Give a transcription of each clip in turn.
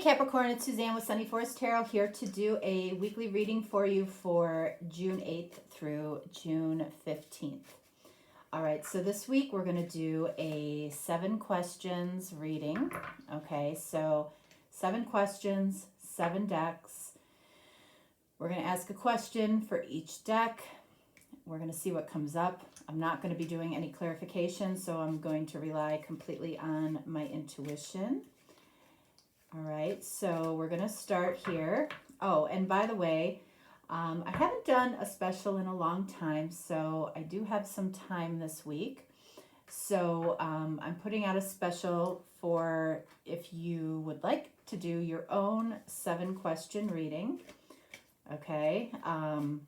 Capricorn, it's Suzanne with Sunny Forest Tarot here to do a weekly reading for you for June 8th through June 15th. All right, so this week we're going to do a 7 questions reading. Okay, so 7 questions, 7 decks. We're going to ask a question for each deck. We're going to see what comes up. I'm not going to be doing any clarification, so I'm going to rely completely on my intuition. All right, so we're going to start here. Oh, and by the way, I haven't done a special in a long time, so I do have some time this week. So I'm putting out a special for if you would like to do your own 7-question reading, okay, and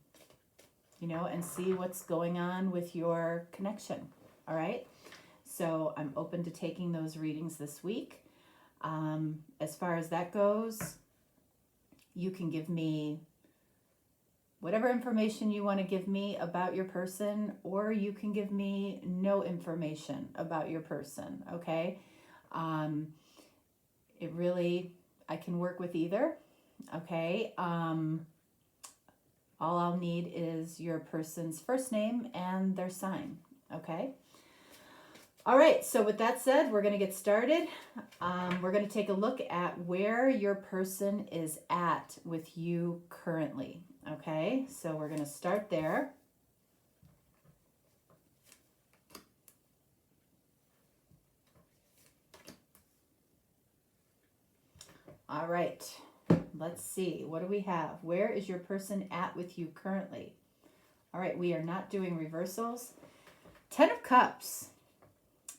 see what's going on with your connection, all right? So I'm open to taking those readings this week. As far as that goes, you can give me whatever information you want to give me about your person, or you can give me no information about your person, okay? It really, I can work with either, okay? All I'll need is your person's first name and their sign, okay? All right, so with that said, we're going to get started. We're going to take a look at where your person is at with you currently. Okay, so we're going to start there. All right, let's see. What do we have? Where is your person at with you currently? All right, we are not doing reversals. 10 of Cups.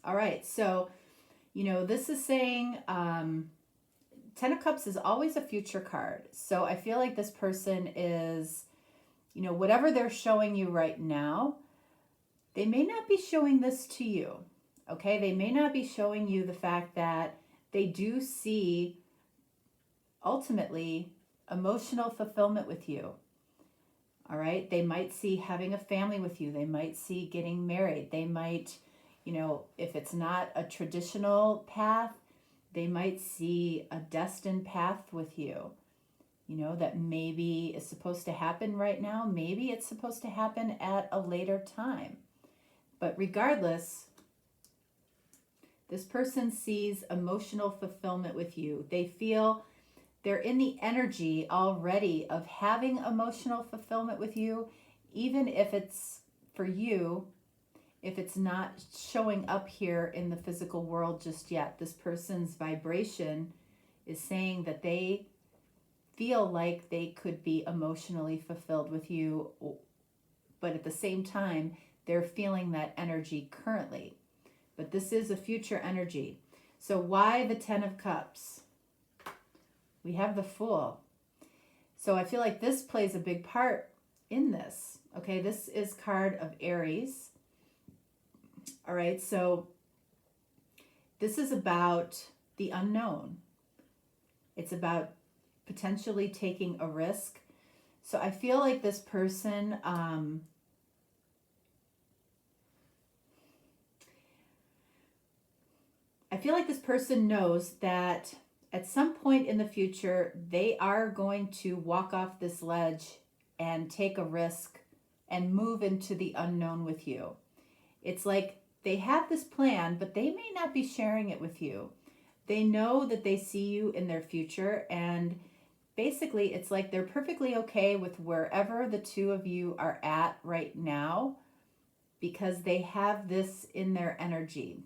All right, so, this is saying 10 of Cups is always a future card. So I feel like this person is, whatever they're showing you right now, they may not be showing this to you, okay? They may not be showing you the fact that they do see, ultimately, emotional fulfillment with you, all right? They might see having a family with you. They might see getting married. They might... if it's not a traditional path, they might see a destined path with you, that maybe is supposed to happen right now. Maybe it's supposed to happen at a later time. But regardless, this person sees emotional fulfillment with you. They feel they're in the energy already of having emotional fulfillment with you, even if it's for you. If it's not showing up here in the physical world just yet, this person's vibration is saying that they feel like they could be emotionally fulfilled with you, but at the same time, they're feeling that energy currently. But this is a future energy. So why the 10 of Cups? We have the Fool. So I feel like this plays a big part in this. Okay, this is card of Aries. All right, so this is about the unknown. It's about potentially taking a risk. So I feel like this person, knows that at some point in the future, they are going to walk off this ledge and take a risk and move into the unknown with you. It's like they have this plan, but they may not be sharing it with you. They know that they see you in their future, and basically it's like they're perfectly okay with wherever the two of you are at right now because they have this in their energy.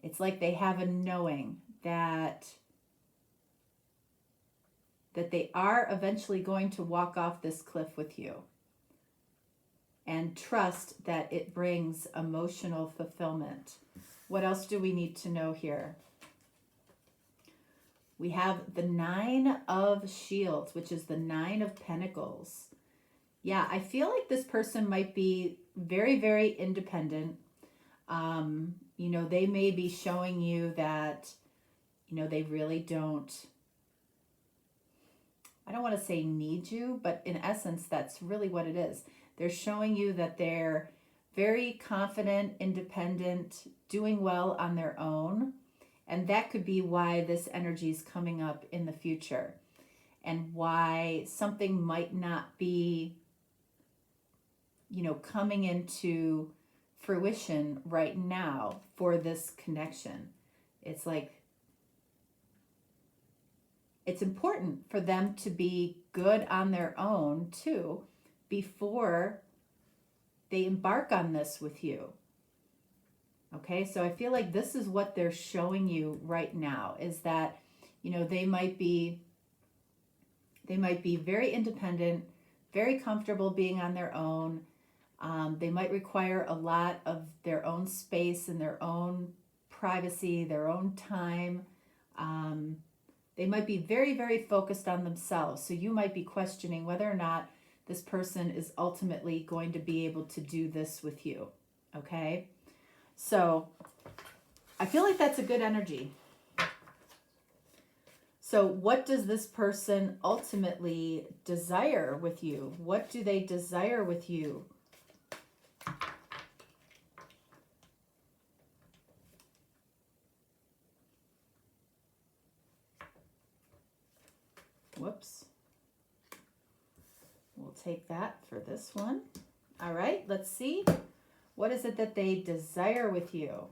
It's like they have a knowing that they are eventually going to walk off this cliff with you. And trust that it brings emotional fulfillment. What else do we need to know here? We have the 9 of Shields, which is the 9 of Pentacles. Yeah, I feel like this person might be very, very independent. They may be showing you that, they really don't, I don't want to say need you, but in essence, that's really what it is. They're showing you that they're very confident, independent, doing well on their own, And that could be why this energy is coming up in the future, and why something might not be, coming into fruition right now for this connection. It's like, it's important for them to be good on their own too before they embark on this with you. Okay, so I feel like this is what they're showing you right now, is that, they might be very independent, very comfortable being on their own. They might require a lot of their own space and their own privacy, their own time. They might be very, very focused on themselves. So you might be questioning whether or not this person is ultimately going to be able to do this with you. Okay? So I feel like that's a good energy. So what does this person ultimately desire with you? What do they desire with you? Whoops. We'll take that for this one. All right, let's see. What is it that they desire with you?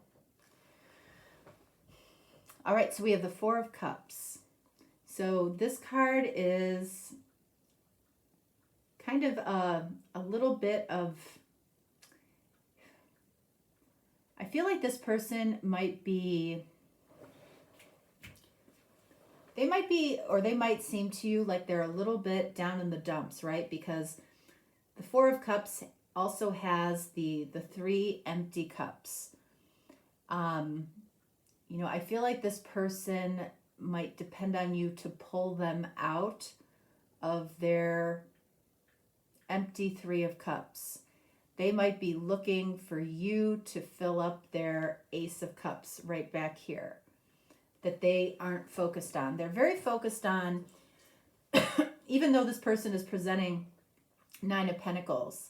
All right, so we have the Four of Cups. So this card is kind of a little bit of, I feel like this person might be, they might seem to you like they're a little bit down in the dumps, right? Because the Four of Cups also has the three empty cups. I feel like this person might depend on you to pull them out of their empty Three of Cups. They might be looking for you to fill up their Ace of Cups right back here that they aren't focused on. They're very focused on, even though this person is presenting Nine of Pentacles,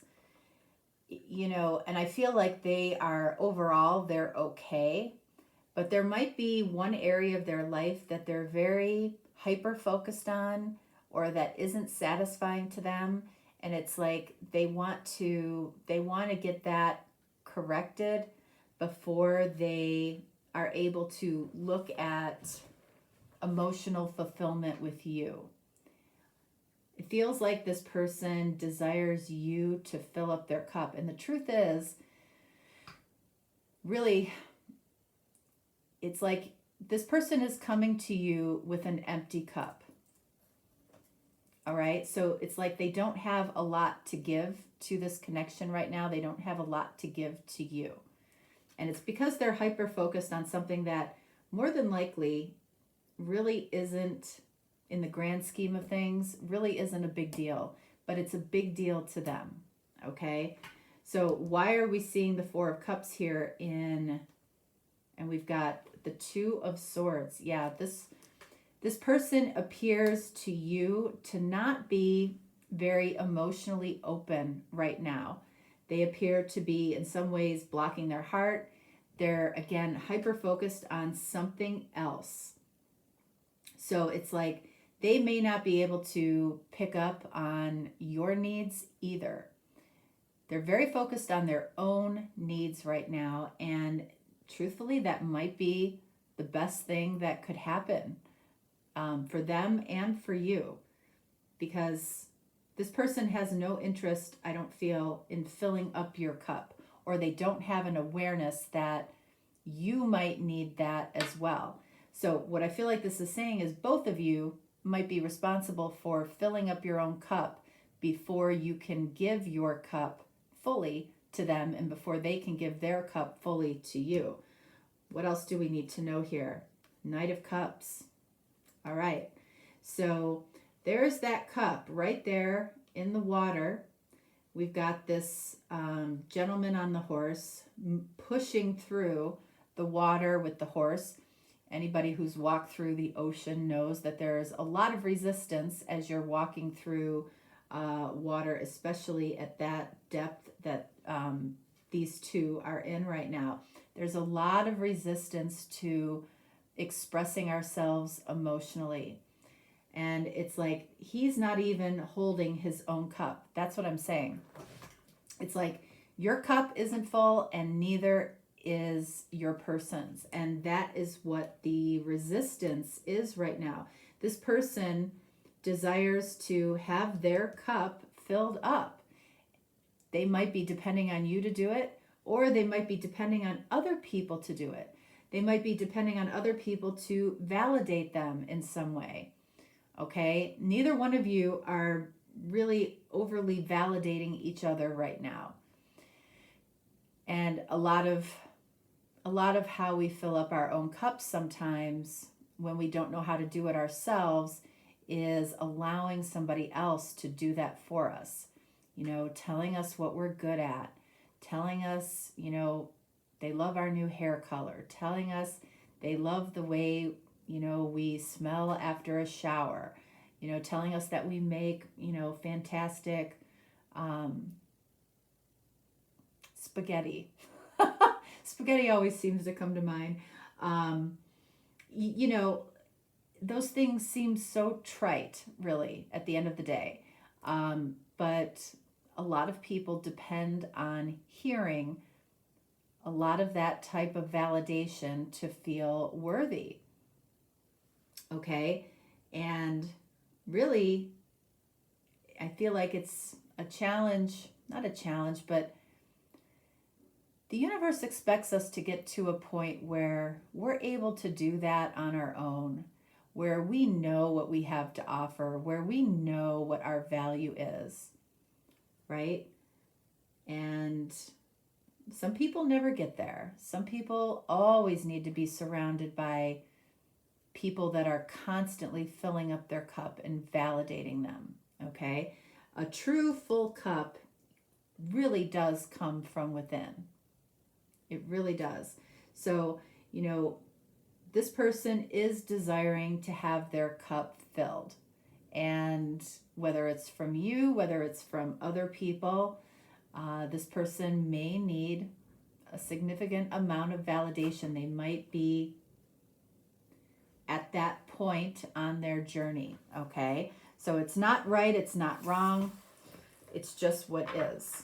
and I feel like they are overall, they're okay. But there might be one area of their life that they're very hyper focused on, or that isn't satisfying to them. And it's like they want to get that corrected before they are able to look at emotional fulfillment with you. It feels like this person desires you to fill up their cup. And the truth is, really, it's like this person is coming to you with an empty cup. All right. So it's like they don't have a lot to give to this connection right now. They don't have a lot to give to you. And it's because they're hyper focused on something that more than likely really isn't, in the grand scheme of things, really isn't a big deal, but it's a big deal to them. Okay. So why are we seeing the Four of Cups here and we've got the Two of Swords. Yeah, this person appears to you to not be very emotionally open right now. They appear to be in some ways blocking their heart. They're, again, hyper focused on something else. So it's like they may not be able to pick up on your needs either. They're very focused on their own needs right now, and truthfully, that might be the best thing that could happen for them and for you, because this person has no interest, I don't feel, in filling up your cup, or they don't have an awareness that you might need that as well. So what I feel like this is saying is both of you might be responsible for filling up your own cup before you can give your cup fully to them and before they can give their cup fully to you. What else do we need to know here? Knight of Cups. All right. So there's that cup right there in the water. We've got this gentleman on the horse pushing through the water with the horse. Anybody who's walked through the ocean knows that there's a lot of resistance as you're walking through water, especially at that depth that these two are in right now. There's a lot of resistance to expressing ourselves emotionally. And it's like he's not even holding his own cup. That's what I'm saying. It's like your cup isn't full and neither is your person's. And that is what the resistance is right now. This person desires to have their cup filled up. They might be depending on you to do it, or they might be depending on other people to do it. They might be depending on other people to validate them in some way. Okay? Neither one of you are really overly validating each other right now. And a lot of how we fill up our own cups sometimes when we don't know how to do it ourselves is allowing somebody else to do that for us. You know, telling us what we're good at, telling us, you know, they love our new hair color, telling us they love the way, you know, we smell after a shower, you know, telling us that we make, you know, fantastic spaghetti. Spaghetti always seems to come to mind. You know, those things seem so trite, really, at the end of the day. But a lot of people depend on hearing a lot of that type of validation to feel worthy. Okay? And really, I feel like it's a challenge, not a challenge, but the universe expects us to get to a point where we're able to do that on our own, where we know what we have to offer, where we know what our value is, right? And some people never get there. Some people always need to be surrounded by people that are constantly filling up their cup and validating them, okay? A true full cup really does come from within. It really does. So, you know, this person is desiring to have their cup filled. And whether it's from you, whether it's from other people, this person may need a significant amount of validation. They might be at that point on their journey, okay? So it's not right, it's not wrong. It's just what is.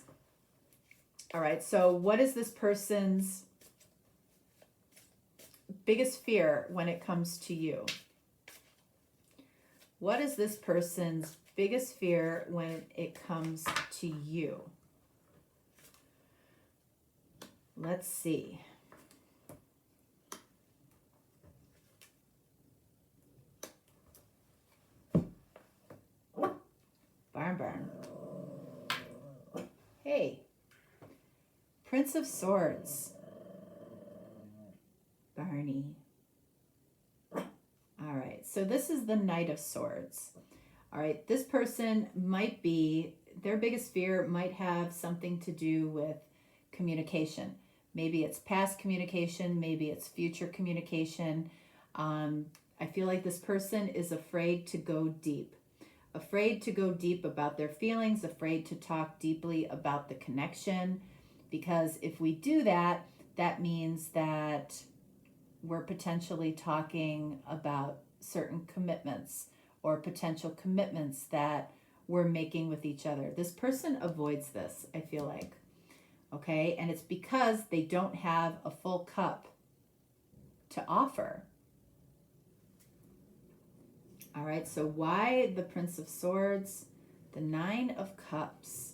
All right, so what is this person's biggest fear when it comes to you? What is this person's biggest fear when it comes to you? Let's see. Barn. Hey. Prince of Swords. Barney. All right, so this is the Knight of Swords. All right, this person might be, their biggest fear might have something to do with communication. Maybe it's past communication, maybe it's future communication. I feel like this person is afraid to go deep. Afraid to go deep about their feelings, afraid to talk deeply about the connection. Because if we do that, that means that we're potentially talking about certain commitments or potential commitments that we're making with each other. This person avoids this, I feel like. Okay, and it's because they don't have a full cup to offer. All right, so why the Prince of Swords? The Nine of Cups.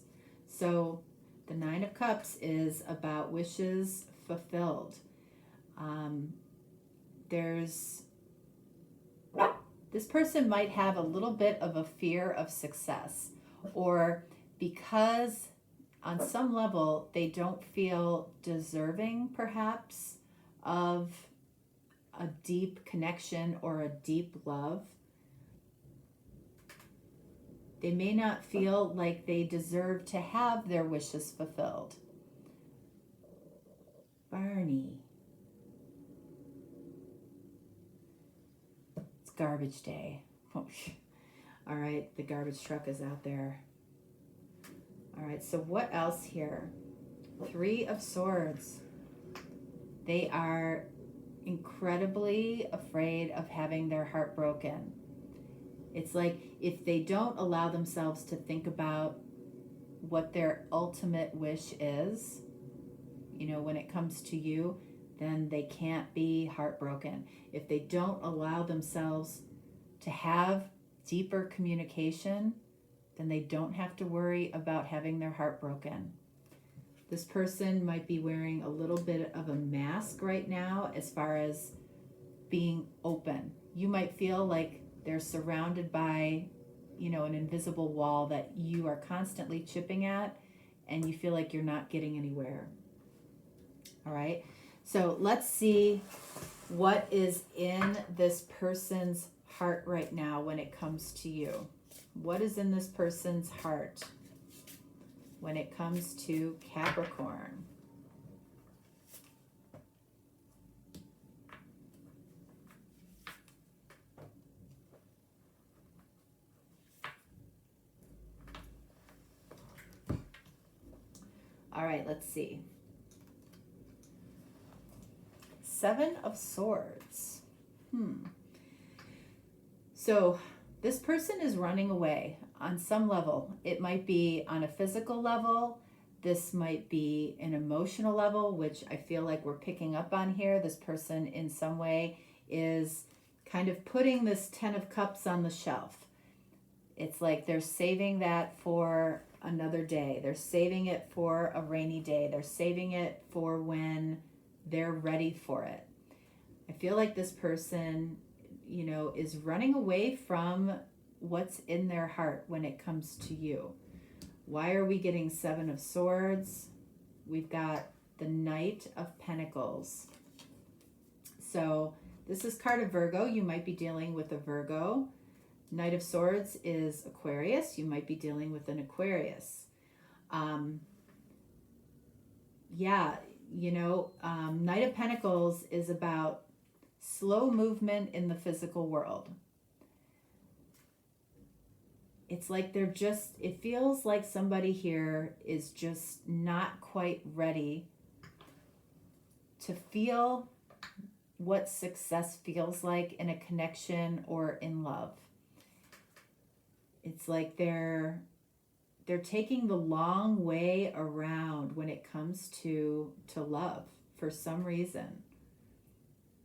So the Nine of Cups is about wishes fulfilled. This person might have a little bit of a fear of success, or because on some level they don't feel deserving perhaps of a deep connection or a deep love. They may not feel like they deserve to have their wishes fulfilled. Barney. It's garbage day. All right, the garbage truck is out there. All right, so what else here? Three of Swords. They are, incredibly afraid of having their heart broken. It's like if they don't allow themselves to think about what their ultimate wish is, you know, when it comes to you, then they can't be heartbroken. If they don't allow themselves to have deeper communication, then they don't have to worry about having their heart broken. This person might be wearing a little bit of a mask right now as far as being open. You might feel like they're surrounded by, you know, an invisible wall that you are constantly chipping at, and you feel like you're not getting anywhere. All right. So let's see what is in this person's heart right now when it comes to you. What is in this person's heart when it comes to Capricorn? All right, let's see. 7 of Swords. So this person is running away on some level. It might be on a physical level. This might be an emotional level, which I feel like we're picking up on here. This person in some way is kind of putting this 10 of Cups on the shelf. It's like they're saving that for another day. They're saving it for a rainy day. They're saving it for when they're ready for it. I feel like this person, you know, is running away from what's in their heart when it comes to you. Why are we getting 7 of Swords? We've got the Knight of Pentacles. So this is card of Virgo. You might be dealing with a Virgo. Knight of Swords is Aquarius. You might be dealing with an Aquarius. Knight of Pentacles is about slow movement in the physical world. It's like it feels like somebody here is just not quite ready to feel what success feels like in a connection or in love. It's like they're taking the long way around when it comes to love for some reason.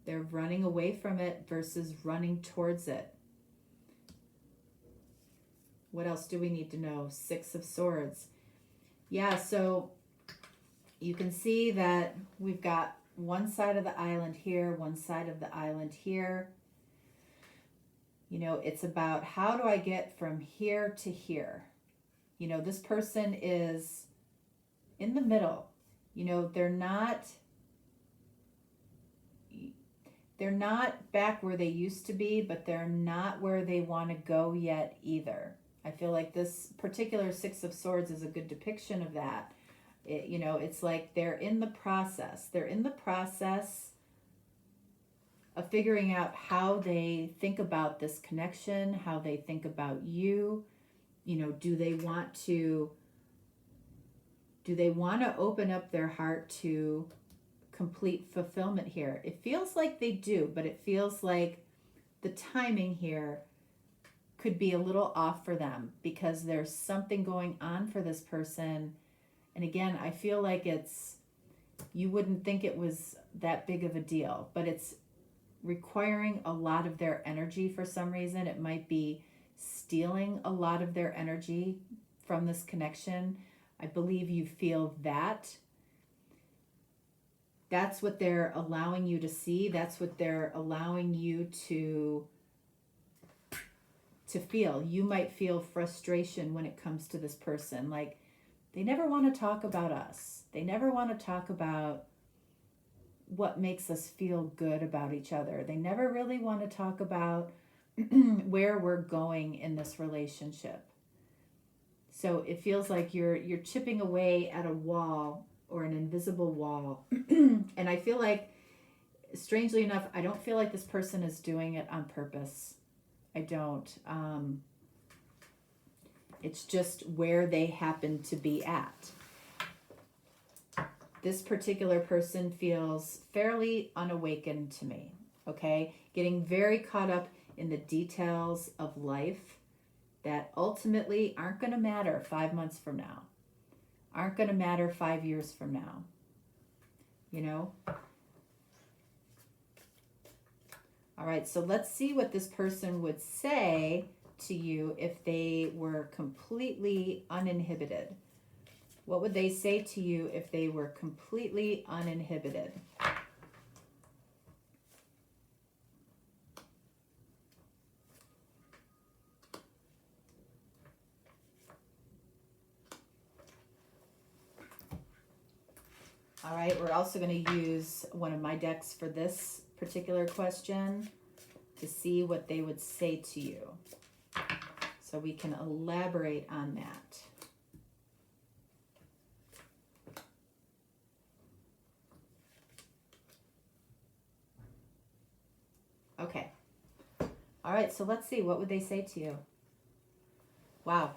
They're running away from it versus running towards it. What else do we need to know? 6 of Swords. Yeah, so you can see that we've got one side of the island here, one side of the island here. You know, it's about how do I get from here to here? You know, this person is in the middle. You know, they're not back where they used to be, but they're not where they want to go yet either. I feel like this particular 6 of Swords is a good depiction of that. It's like they're in the process. They're in the process of figuring out how they think about this connection, how they think about you. You know, do they want to open up their heart to complete fulfillment here? It feels like they do, but it feels like the timing here could be a little off for them because there's something going on for this person. And again, I feel like you wouldn't think it was that big of a deal, but it's requiring a lot of their energy for some reason. It might be stealing a lot of their energy from this connection. I believe you feel that. That's what they're allowing you to see. That's what they're allowing you to feel. You might feel frustration when it comes to this person. Like, they never want to talk about us. They never want to talk about what makes us feel good about each other. They never really want to talk about where we're going in this relationship. So it feels like you're chipping away at a wall or an invisible wall. And I feel like, strangely enough, I don't feel like this person is doing it on purpose. I don't. It's just where they happen to be at. this particular person feels fairly unawakened to me, okay? Getting very caught up in the details of life that ultimately aren't going to matter 5 months from now, aren't going to matter 5 years from now, you know? All right, so let's see what this person would say to you if they were completely uninhibited. What would they say to you if they were completely uninhibited? All right, we're also going to use one of my decks for this particular question to see what they would say to you, so we can elaborate on that. Okay. All right, so let's see. What would they say to you? Wow.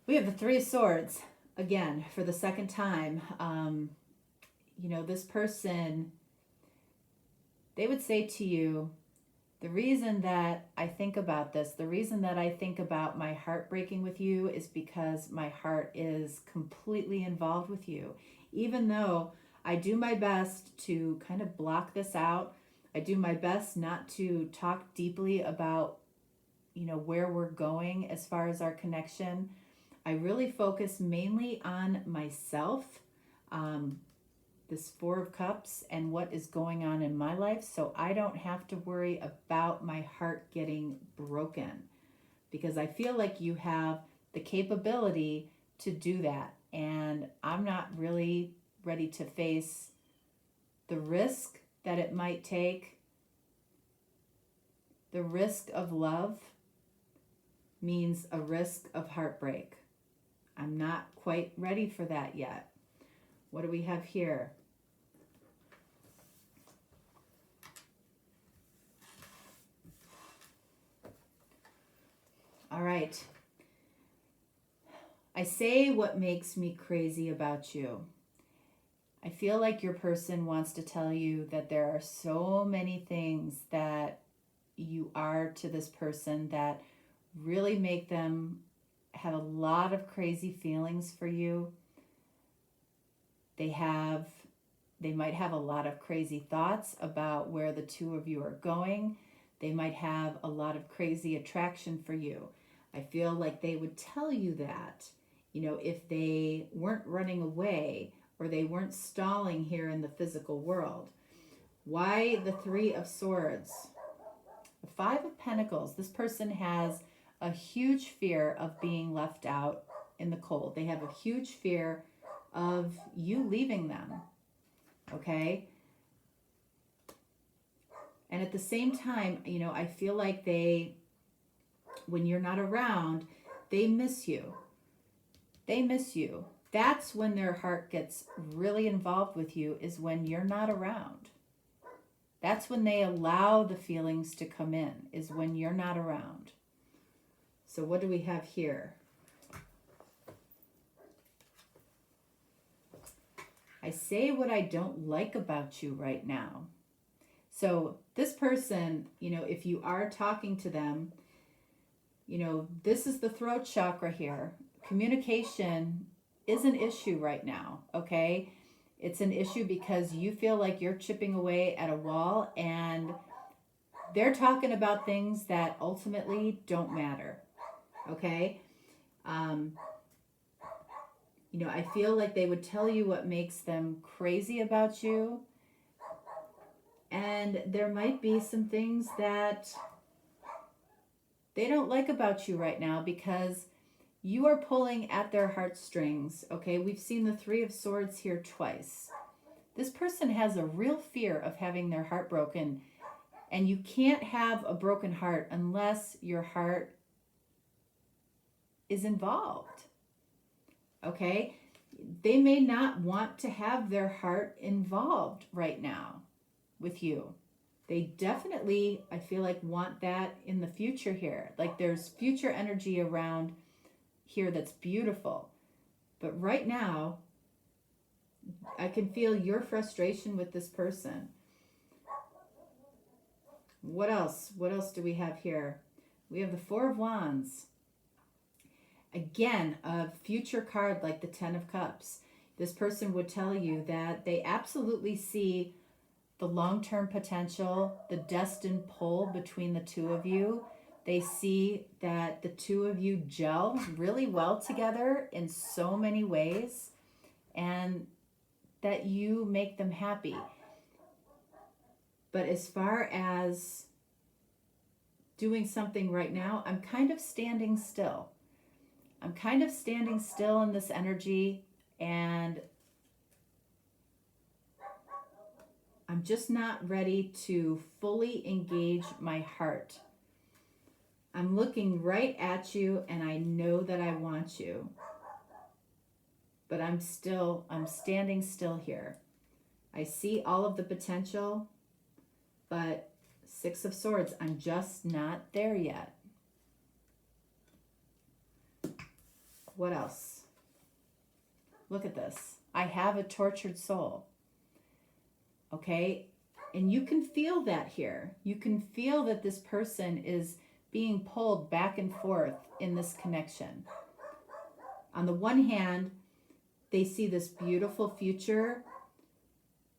We have the Three of Swords again for the second time. You know, this person, they would say to you, the reason that I think about this, the reason that I think about my heart breaking with you is because my heart is completely involved with you. Even though I do my best to kind of block this out, I do my best not to talk deeply about, you know, where we're going as far as our connection. I really focus mainly on myself, this Four of Cups, and what is going on in my life, so I don't have to worry about my heart getting broken, because I feel like you have the capability to do that, and I'm not really ready to face the risk that it might take. The risk of love means a risk of heartbreak. I'm not quite ready for that yet. What do we have here? All right. I say what makes me crazy about you. I feel like your person wants to tell you that there are so many things that you are to this person that really make them have a lot of crazy feelings for you. They might have a lot of crazy thoughts about where the two of you are going. They might have a lot of crazy attraction for you. I feel like they would tell you that, you know, if they weren't running away or they weren't stalling here in the physical world. Why the Three of Swords? The Five of Pentacles. This person has a huge fear of being left out in the cold. They have a huge fear of you leaving them, okay? And at the same time, you know, I feel like when you're not around, they miss you. They miss you. That's when their heart gets really involved with you, is when you're not around. That's when they allow the feelings to come in, is when you're not around. So what do we have here? I say what I don't like about you right now. So this person, you know, if you are talking to them, you know, this is the throat chakra here. Communication is an issue right now, okay? It's an issue because you feel like you're chipping away at a wall and they're talking about things that ultimately don't matter, okay? You know, I feel like they would tell you what makes them crazy about you. And there might be some things that they don't like about you right now because you are pulling at their heartstrings, okay? We've seen the Three of Swords here twice. This person has a real fear of having their heart broken, and you can't have a broken heart unless your heart is involved, okay? They may not want to have their heart involved right now with you. They definitely, I feel like, want that in the future here. Like there's future energy around here that's beautiful. But right now, I can feel your frustration with this person. What else? What else do we have here? We have the Four of Wands. Again, a future card like the Ten of Cups. This person would tell you that they absolutely see the long-term potential, the destined pull between the two of you. They see that the two of you gel really well together in so many ways, and that you make them happy. But as far as doing something right now, I'm kind of standing still. I'm kind of standing still in this energy, and I'm just not ready to fully engage my heart. I'm looking right at you, and I know that I want you. But I'm standing still here. I see all of the potential, but Six of Swords, I'm just not there yet. What else? Look at this. I have a tortured soul. Okay? And you can feel that here. You can feel that this person is being pulled back and forth in this connection. On the one hand, they see this beautiful future.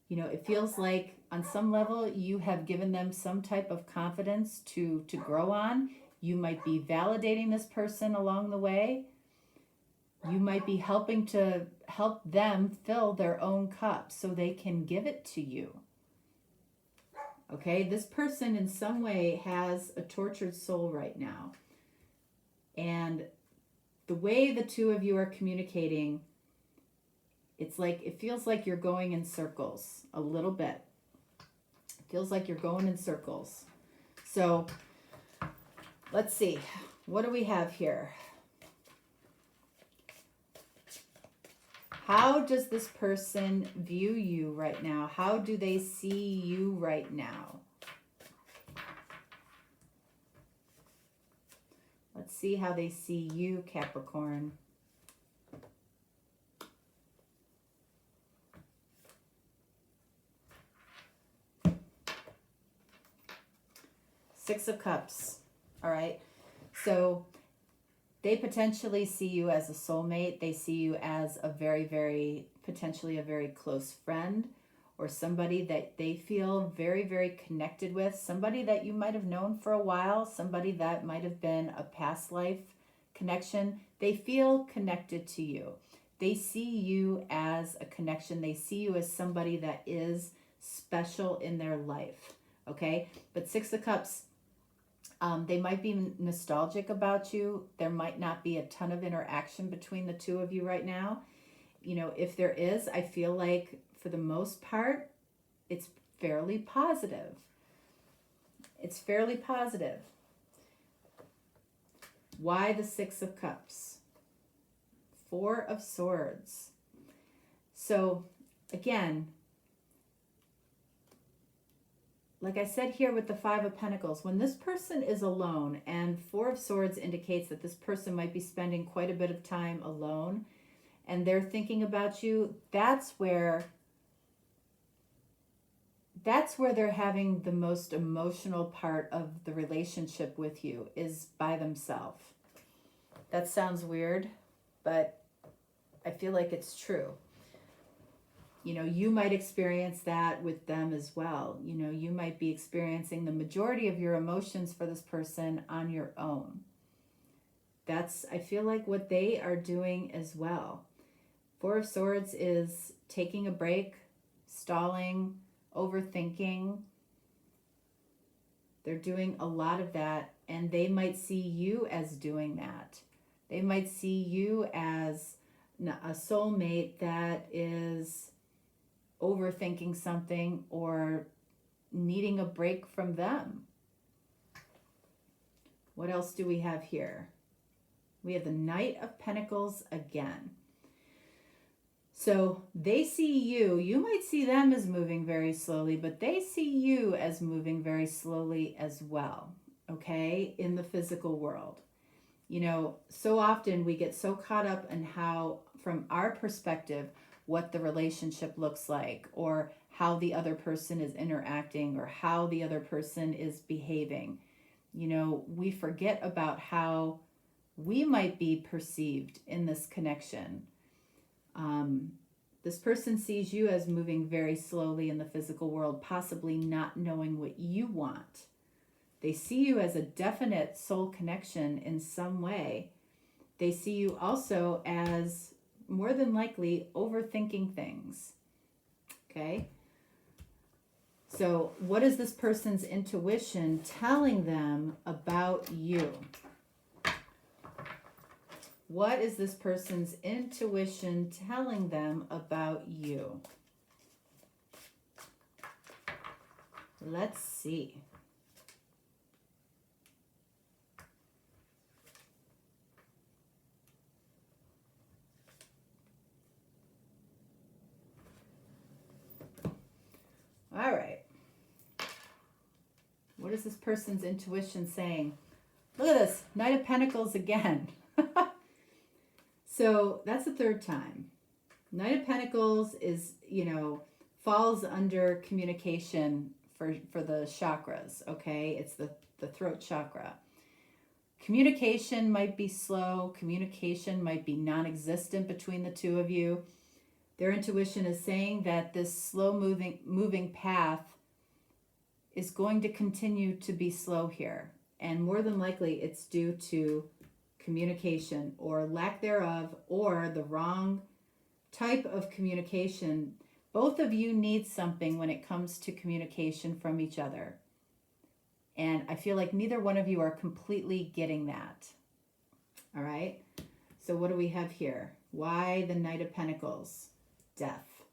You know, it feels like on some level you have given them some type of confidence to grow on. You might be validating this person along the way. You might be helping to help them fill their own cup so they can give it to you. Okay, this person in some way has a tortured soul right now. And the way the two of you are communicating, it feels like you're going in circles a little bit. It feels like you're going in circles. So let's see. What do we have here? How does this person view you right now? How do they see you right now? Let's see how they see you, Capricorn. Six of Cups. All right. So they potentially see you as a soulmate. They see you as a very, potentially a very close friend, or somebody that they feel very, very connected with, somebody that you might have known for a while, somebody that might have been a past life connection. They feel connected to you. They see you as a connection. They see you as somebody that is special in their life, okay? But Six of Cups, they might be nostalgic about you. There might not be a ton of interaction between the two of you right now. You know, if there is, I feel like for the most part, it's fairly positive. It's fairly positive. Why the Six of Cups? Four of Swords. So again, like I said here with the Five of Pentacles, when this person is alone, and Four of Swords indicates that this person might be spending quite a bit of time alone, and they're thinking about you, that's where they're having the most emotional part of the relationship with you, is by themselves. That sounds weird, but I feel like it's true. You know, you might experience that with them as well. You know, you might be experiencing the majority of your emotions for this person on your own. That's, I feel like, what they are doing as well. Four of Swords is taking a break, stalling, overthinking. They're doing a lot of that, and they might see you as doing that. They might see you as a soulmate that is overthinking something or needing a break from them. What else do we have here? We have the Knight of Pentacles again. So they see you. You might see them as moving very slowly, but they see you as moving very slowly as well, okay, in the physical world. You know, so often we get so caught up in how, from our perspective, what the relationship looks like, or how the other person is interacting, or how the other person is behaving. You know, we forget about how we might be perceived in this connection. This person sees you as moving very slowly in the physical world, possibly not knowing what you want. They see you as a definite soul connection in some way. They see you also as more than likely overthinking things. Okay? So, what is this person's intuition telling them about you? What is this person's intuition telling them about you? Let's see. All right. What is this person's intuition saying? Look at this, Knight of Pentacles again. So that's the third time. Knight of Pentacles is, you know, falls under communication for the chakras, okay? It's the throat chakra. Communication might be slow. Communication might be non-existent between the two of you. Their intuition is saying that this slow moving path is going to continue to be slow here. And more than likely it's due to communication or lack thereof, or the wrong type of communication. Both of you need something when it comes to communication from each other. And I feel like neither one of you are completely getting that. All right. So what do we have here? Why the Knight of Pentacles? Death.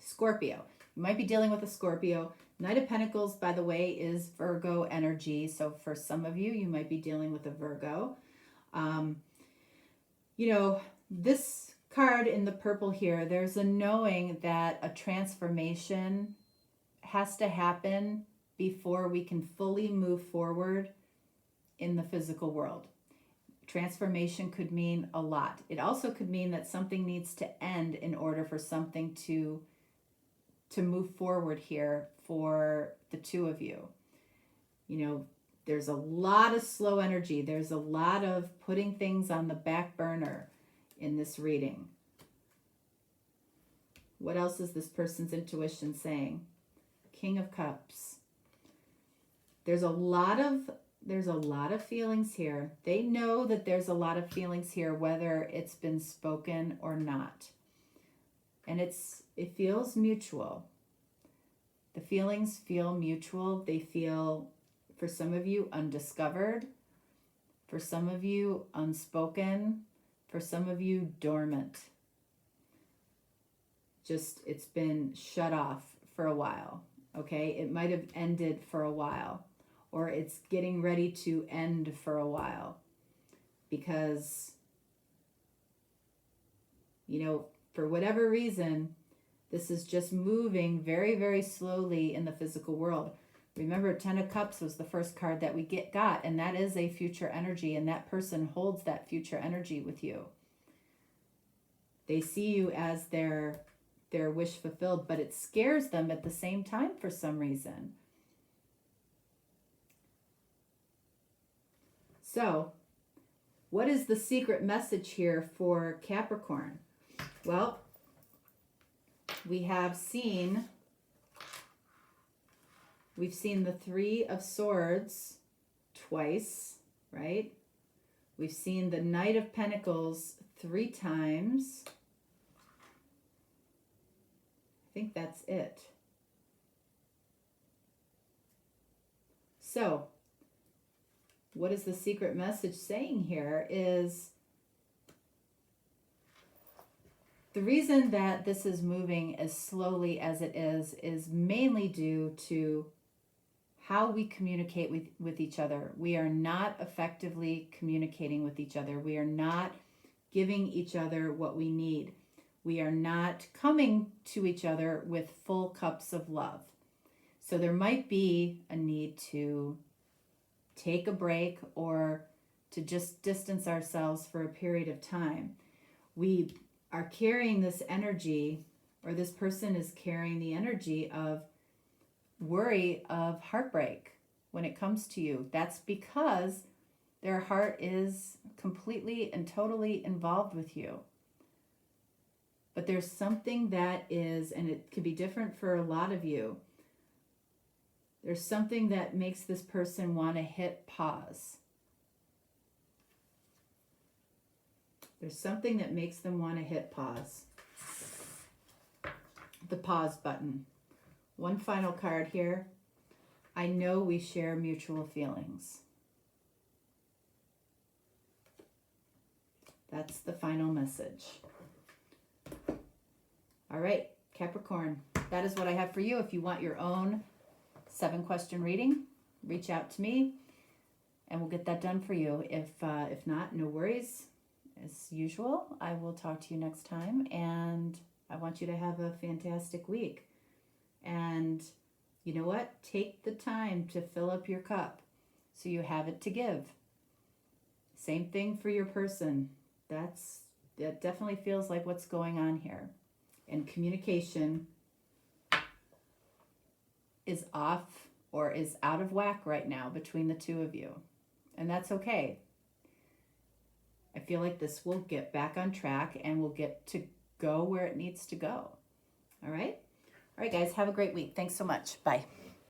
Scorpio. You might be dealing with a Scorpio. Knight of Pentacles, by the way, is Virgo energy. So for some of you, you might be dealing with a Virgo. You know, this card in the purple here, there's a knowing that a transformation has to happen before we can fully move forward in the physical world. Transformation could mean a lot. It also could mean that something needs to end in order for something to move forward here for the two of you. You know, there's a lot of slow energy. There's a lot of putting things on the back burner in this reading. What else is this person's intuition saying? King of Cups. There's a lot of feelings here. They know that there's a lot of feelings here, whether it's been spoken or not. And it feels mutual. The feelings feel mutual. They feel, for some of you, undiscovered. For some of you, unspoken. For some of you, dormant. Just, it's been shut off for a while. Okay? It might have ended for a while. Or it's getting ready to end for a while. Because, you know, for whatever reason, this is just moving very, very slowly in the physical world. Remember, Ten of Cups was the first card that we got, and that is a future energy, and that person holds that future energy with you. They see you as their wish fulfilled, but it scares them at the same time for some reason. So, what is the secret message here for Capricorn? Well, we've seen the Three of Swords twice, right? We've seen the Knight of Pentacles 3 times. I think that's it. So, what is the secret message saying here is the reason that this is moving as slowly as it is mainly due to how we communicate with each other. We are not effectively communicating with each other. We are not giving each other what we need. We are not coming to each other with full cups of love. So there might be a need to take a break or to just distance ourselves for a period of time. We are carrying this energy, or this person is carrying the energy of worry of heartbreak when it comes to you. That's because their heart is completely and totally involved with you. But there's something that is, and it could be different for a lot of you, there's something that makes this person want to hit pause. There's something that makes them want to hit pause. The pause button. One final card here. I know we share mutual feelings. That's the final message. All right, Capricorn, that is what I have for you. If you want your own 7-question reading, reach out to me and we'll get that done for you. If not, no worries. As usual, I will talk to you next time, and I want you to have a fantastic week. And you know what? Take the time to fill up your cup so you have it to give. Same thing for your person. That definitely feels like what's going on here. And communication is off or is out of whack right now between the two of you. And that's okay. I feel like this will get back on track and we'll get to go where it needs to go. All right? All right, guys, have a great week. Thanks so much. Bye.